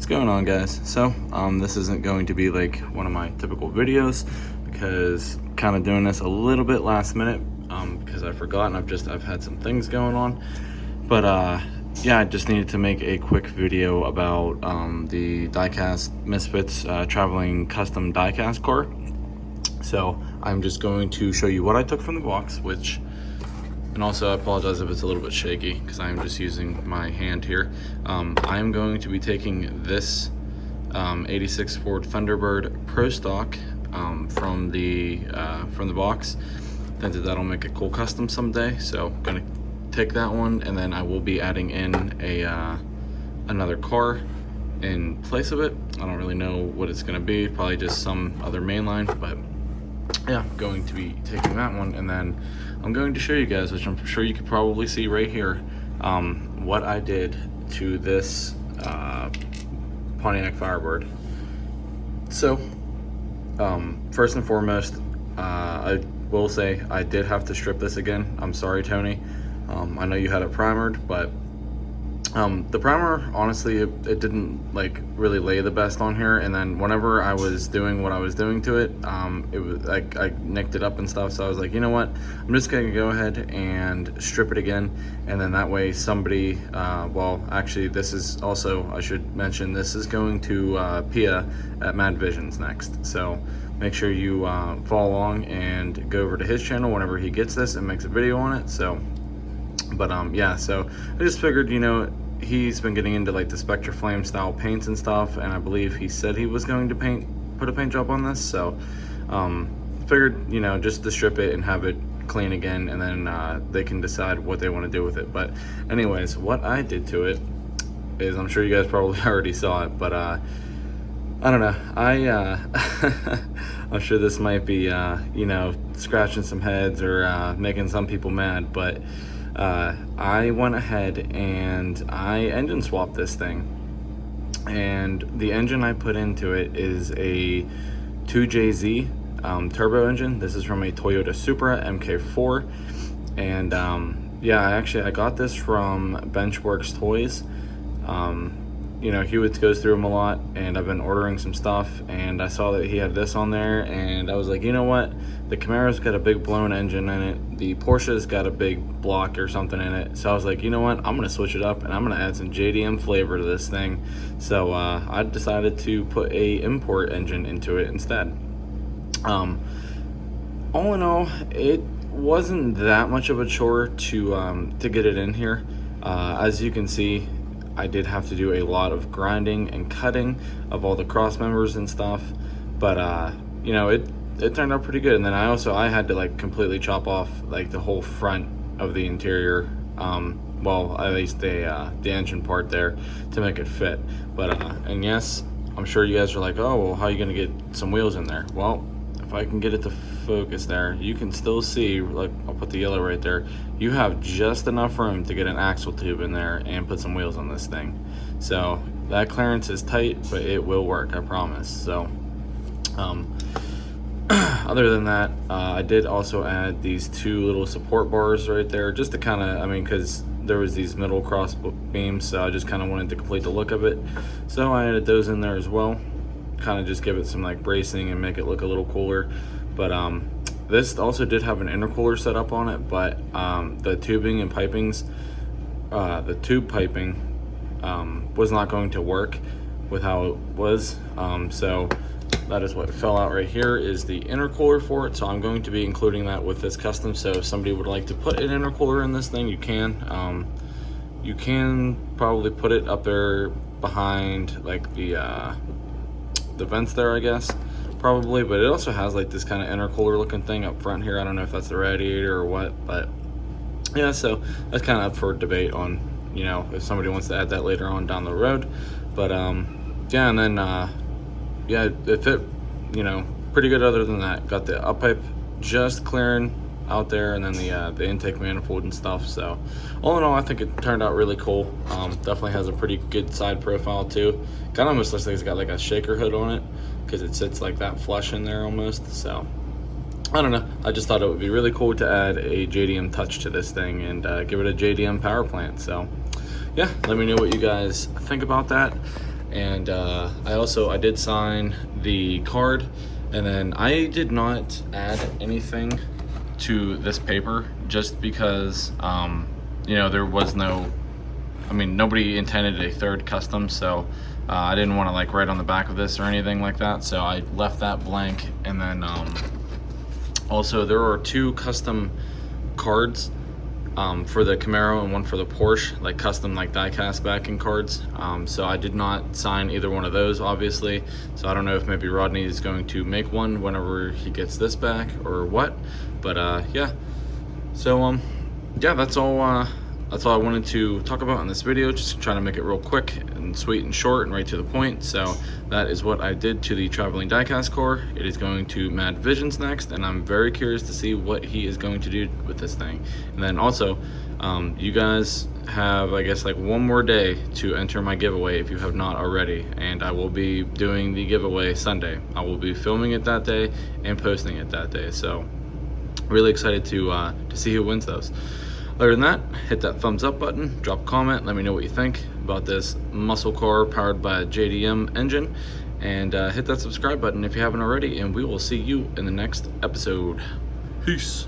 going on, guys? So this isn't going to be like one of my typical videos because kind of doing this a little bit last minute because I forgot and I've had some things going on, but yeah, I just needed to make a quick video about the Diecast Misfits traveling custom diecast car. So I'm just going to show you what I took from the box, and also I apologize if it's a little bit shaky because I'm just using my hand here. I'm going to be taking this 86 Ford Thunderbird Pro Stock from the box. Think that'll make a cool custom someday. So I'm gonna take that one, and then I will be adding in another car in place of it. I don't really know what it's gonna be. Probably just some other mainline, but yeah, I'm going to be taking that one, and then I'm going to show you guys, which I'm sure you could probably see right here, what I did to this Pontiac Firebird. So first and foremost, I will say I did have to strip this again. I'm sorry, Tony. I know you had it primered, but the primer, honestly, it didn't like really lay the best on here. And then whenever I was doing what I was doing to it, it was like I nicked it up and stuff. So I was like, you know what, I'm just gonna go ahead and strip it again, and then that way somebody well, actually, this is also, I should mention, this is going to Pia at Mad Visions next, so make sure you follow along and go over to his channel whenever he gets this and makes a video on it. So but yeah, so I just figured, you know, he's been getting into like the Spectra Flame style paints and stuff, and I believe he said he was going to put a paint job on this, so figured, you know, just to strip it and have it clean again, and then they can decide what they want to do with it. But anyways, what I did to it is, I'm sure you guys probably already saw it, but I don't know, I'm sure this might be you know, scratching some heads or making some people mad, but I went ahead and I engine swapped this thing, and the engine I put into it is a 2JZ turbo engine. This is from a Toyota Supra MK4, and yeah, I got this from Benchworks Toys. You know, Hewitt goes through them a lot, and I've been ordering some stuff, and I saw that he had this on there, and I was like, you know what, the Camaro's got a big blown engine in it, the Porsche's got a big block or something in it, so I was like, you know what, I'm gonna switch it up and I'm gonna add some JDM flavor to this thing. So I decided to put a import engine into it instead. All in all, it wasn't that much of a chore to get it in here. As you can see, I did have to do a lot of grinding and cutting of all the cross members and stuff, but you know, it turned out pretty good. And then I had to like completely chop off like the whole front of the interior, well, at least the engine part there, to make it fit. But and yes, I'm sure you guys are like, oh well, how are you gonna get some wheels in there? Well, if I can get it to focus there, you can still see, like, I'll put the yellow right there, you have just enough room to get an axle tube in there and put some wheels on this thing. So that clearance is tight, but it will work, I promise. So other than that, I did also add these two little support bars right there, just to kind of, I mean, because there was these middle cross beams, so I just kind of wanted to complete the look of it, so I added those in there as well, kind of just give it some like bracing and make it look a little cooler. But this also did have an intercooler set up on it, but the tubing and pipings, the tube piping was not going to work with how it was, so that is what fell out right here, is the intercooler for it. So I'm going to be including that with this custom, so if somebody would like to put an intercooler in this thing, you can. You can probably put it up there behind like the vents there, I guess, probably, but it also has like this kind of intercooler looking thing up front here. I don't know if that's the radiator or what, but yeah, so that's kind of up for debate on, you know, if somebody wants to add that later on down the road. But yeah, and then yeah, it fit, you know, pretty good. Other than that, got the up pipe just clearing out there, and then the intake manifold and stuff. So all in all, I think it turned out really cool. Definitely has a pretty good side profile too. Kind of almost looks like it's got like a shaker hood on it, because it sits like that flush in there almost. So I don't know, I just thought it would be really cool to add a JDM touch to this thing and give it a JDM power plant. So yeah, let me know what you guys think about that. And I did sign the card, and then I did not add anything to this paper just because you know, there was no, I mean, nobody intended a third custom, so I didn't want to like write on the back of this or anything like that, so I left that blank. And then also there are 2 custom cards for the Camaro and one for the Porsche, like custom like diecast backing cards. So I did not sign either one of those, obviously. So I don't know if maybe Rodney is going to make one whenever he gets this back or what. But yeah. So yeah, that's all I wanted to talk about in this video. Just trying to make it real quick and sweet and short and right to the point. So that is what I did to the traveling diecast core. It is going to Mad Visions next, and I'm very curious to see what he is going to do with this thing. And then also, you guys have, I guess, like 1 more day to enter my giveaway if you have not already. And I will be doing the giveaway Sunday. I will be filming it that day and posting it that day. So really excited to see who wins those. Other than that, hit that thumbs up button, drop a comment, let me know what you think about this muscle car powered by a JDM engine, and hit that subscribe button if you haven't already, and we will see you in the next episode. Peace.